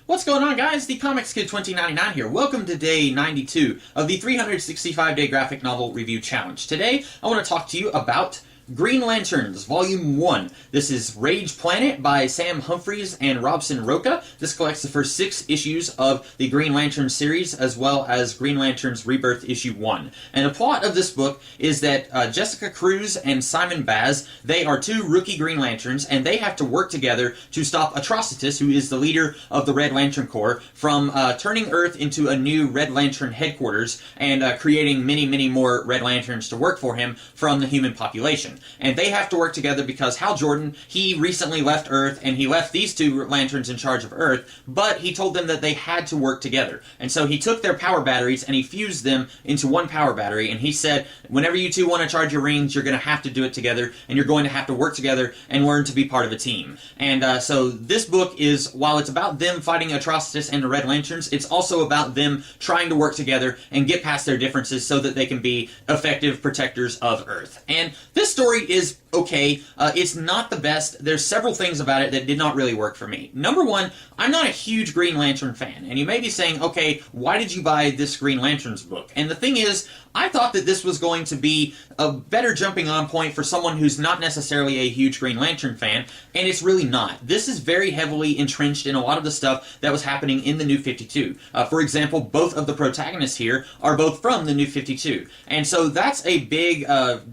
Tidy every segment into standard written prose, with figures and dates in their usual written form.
What's going on, guys? The Comics Kid 2099 here. Welcome to day 92 of the 365-day graphic novel review challenge. Today, I want to talk to you about Green Lanterns, Volume 1. This is Rage Planet by Sam Humphries and Robson Rocha. This collects the first 6 issues of the Green Lantern series, as well as Green Lanterns Rebirth Issue 1. And the plot of this book is that Jessica Cruz and Simon Baz, they are 2 rookie Green Lanterns, and they have to work together to stop Atrocitus, who is the leader of the Red Lantern Corps, from turning Earth into a new Red Lantern headquarters and creating many more Red Lanterns to work for him from the human population. And they have to work together because Hal Jordan, he recently left Earth, and he left these 2 lanterns in charge of Earth, but he told them that they had to work together. And so he took their power batteries and he fused them into one power battery, and he said, whenever you 2 want to charge your rings, you're going to have to do it together, and you're going to have to work together and learn to be part of a team. And so this book is, while it's about them fighting Atrocitus and the Red Lanterns, it's also about them trying to work together and get past their differences so that they can be effective protectors of Earth. And this story is okay. It's not the best. There's several things about it that did not really work for me. Number one, I'm not a huge Green Lantern fan, and you may be saying, okay, why did you buy this Green Lanterns book? And the thing is, I thought that this was going to be a better jumping on point for someone who's not necessarily a huge Green Lantern fan, and it's really not. This is very heavily entrenched in a lot of the stuff that was happening in the New 52. For example, both of the protagonists here are both from the New 52, and so that's a big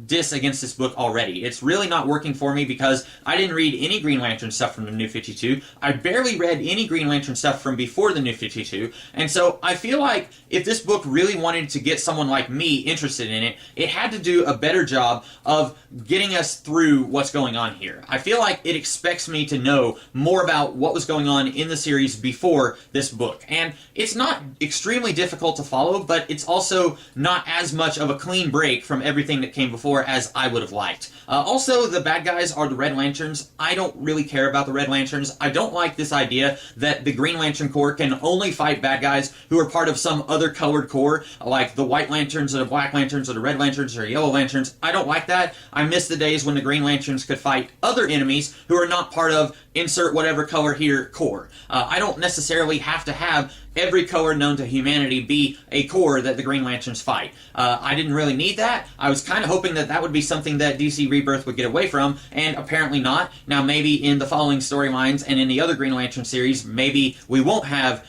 diss against this book already. It's really not working for me because I didn't read any Green Lantern stuff from the New 52. I barely read any Green Lantern stuff from before the New 52, and so I feel like if this book really wanted to get someone like me interested in it, it had to do a better job of getting us through what's going on here. I feel like it expects me to know more about what was going on in the series before this book. And it's not extremely difficult to follow, but it's also not as much of a clean break from everything that came before as I would have liked. Also, the bad guys are the Red Lanterns. I don't really care about the Red Lanterns. I don't like this idea that the Green Lantern Corps can only fight bad guys who are part of some other colored corps, like the White Lanterns or the Black Lanterns or the Red Lanterns or Yellow Lanterns. I don't like that. I miss the days when the Green Lanterns could fight other enemies who are not part of insert whatever color here corps. I don't necessarily have to have every color known to humanity be a corps that the Green Lanterns fight. I didn't really need that. I was kind of hoping that that would be something that DC Rebirth would get away from, and apparently not. Now, maybe in the following storylines and in the other Green Lantern series, maybe we won't have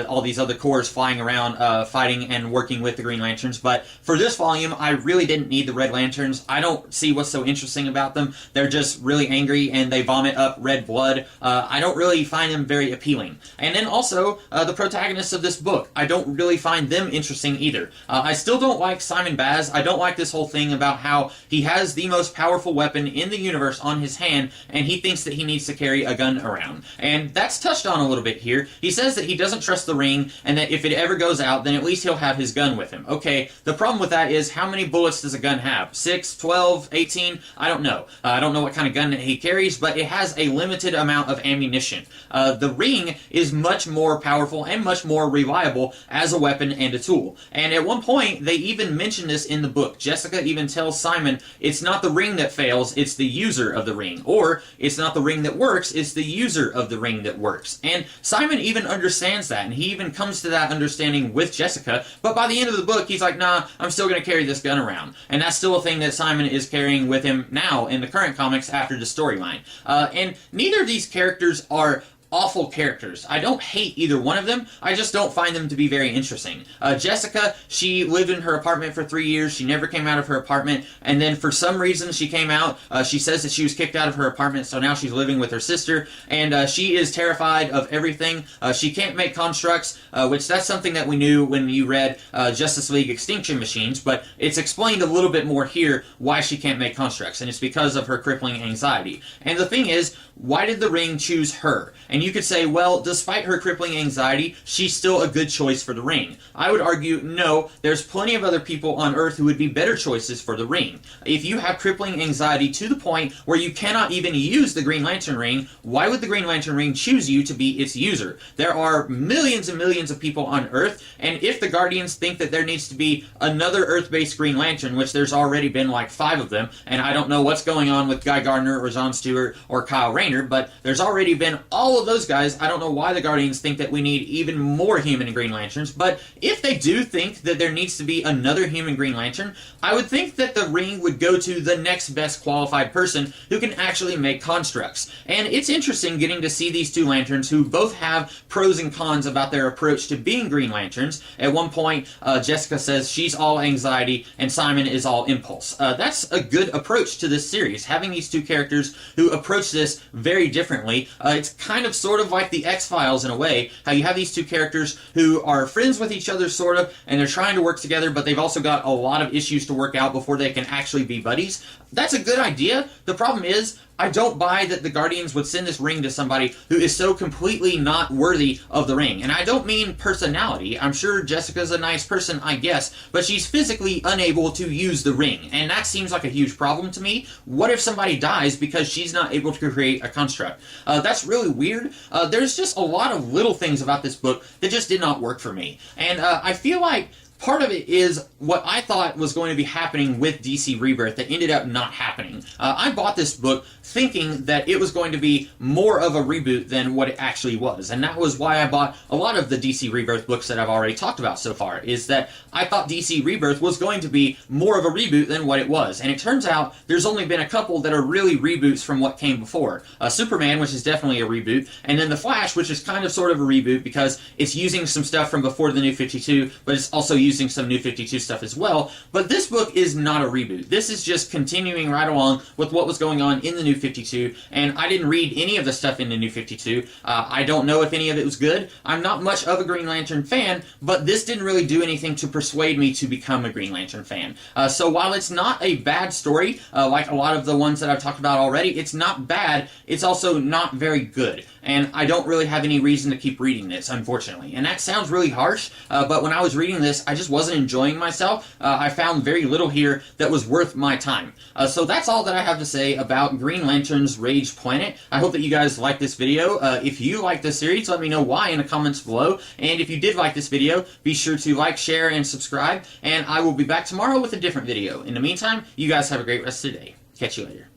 all these other corps flying around fighting and working with the Green Lanterns, but for this volume, I really didn't need the Red Lanterns. I don't see what's so interesting about them. They're just really angry and they vomit up red blood. I don't really find them very appealing. And then also, the protagonists of this book, I don't really find them interesting either. I still don't like Simon Baz. I don't like this whole thing about how he has the most powerful weapon in the universe on his hand, and he thinks that he needs to carry a gun around. And that's touched on a little bit here. He says that he doesn't trust the ring, and that if it ever goes out, then at least he'll have his gun with him. Okay, the problem with that is, how many bullets does a gun have? 6, 12, 18? I don't know. I don't know what kind of gun he carries, but it has a limited amount of ammunition. The ring is much more powerful and much more reliable as a weapon and a tool. And at one point, they even mention this in the book. Jessica even tells Simon, it's not the ring that fails, it's the user of the ring. Or, it's not the ring that works, it's the user of the ring that works. And Simon even understands that, and he even comes to that understanding with Jessica, but by the end of the book, he's like, nah, I'm still going to carry this gun around. And that's still a thing that Simon is carrying with him now in the current comics after the storyline. And neither of these characters are awful characters. I don't hate either one of them, I just don't find them to be very interesting. Jessica, she lived in her apartment for 3 years, she never came out of her apartment, and then for some reason she came out. She says that she was kicked out of her apartment, so now she's living with her sister, and she is terrified of everything. She can't make constructs, which that's something that we knew when you read Justice League Extinction Machines, but it's explained a little bit more here why she can't make constructs, and it's because of her crippling anxiety. And the thing is, why did the ring choose her? And you could say, well, despite her crippling anxiety, she's still a good choice for the ring. I would argue, no, there's plenty of other people on Earth who would be better choices for the ring. If you have crippling anxiety to the point where you cannot even use the Green Lantern ring, why would the Green Lantern ring choose you to be its user? There are millions and millions of people on Earth, and if the Guardians think that there needs to be another Earth-based Green Lantern, which there's already been like 5 of them, and I don't know what's going on with Guy Gardner or John Stewart or Kyle Rayner, but there's already been all of those those guys, I don't know why the Guardians think that we need even more human Green Lanterns, but if they do think that there needs to be another human Green Lantern, I would think that the ring would go to the next best qualified person who can actually make constructs. And it's interesting getting to see these two Lanterns who both have pros and cons about their approach to being Green Lanterns. At one point, Jessica says she's all anxiety and Simon is all impulse. That's a good approach to this series, having these two characters who approach this very differently. It's kind of sort of like the X-Files in a way, how you have these two characters who are friends with each other sort of, and they're trying to work together, but they've also got a lot of issues to work out before they can actually be buddies. That's a good idea. The problem is, I don't buy that the Guardians would send this ring to somebody who is so completely not worthy of the ring. And I don't mean personality. I'm sure Jessica's a nice person, I guess, but she's physically unable to use the ring. And that seems like a huge problem to me. What if somebody dies because she's not able to create a construct? That's really weird. There's just a lot of little things about this book that just did not work for me. And I feel like part of it is what I thought was going to be happening with DC Rebirth that ended up not happening. I bought this book thinking that it was going to be more of a reboot than what it actually was. And that was why I bought a lot of the DC Rebirth books that I've already talked about so far, is that I thought DC Rebirth was going to be more of a reboot than what it was. And it turns out there's only been a couple that are really reboots from what came before. Superman, which is definitely a reboot, and then The Flash, which is kind of sort of a reboot because it's using some stuff from before the New 52, but it's also using some New 52 stuff as well. But this book is not a reboot. This is just continuing right along with what was going on in the New 52, and I didn't read any of the stuff in the New 52. I don't know if any of it was good. I'm not much of a Green Lantern fan, but this didn't really do anything to persuade me to become a Green Lantern fan. So while it's not a bad story, like a lot of the ones that I've talked about already, it's not bad, it's also not very good. And I don't really have any reason to keep reading this, unfortunately. And that sounds really harsh, but when I was reading this, I just wasn't enjoying myself. I found very little here that was worth my time. So that's all that I have to say about Green Lantern's Rage Planet. I hope that you guys liked this video. If you like this series, let me know why in the comments below. And if you did like this video, be sure to like, share, and subscribe. And I will be back tomorrow with a different video. In the meantime, you guys have a great rest of the day. Catch you later.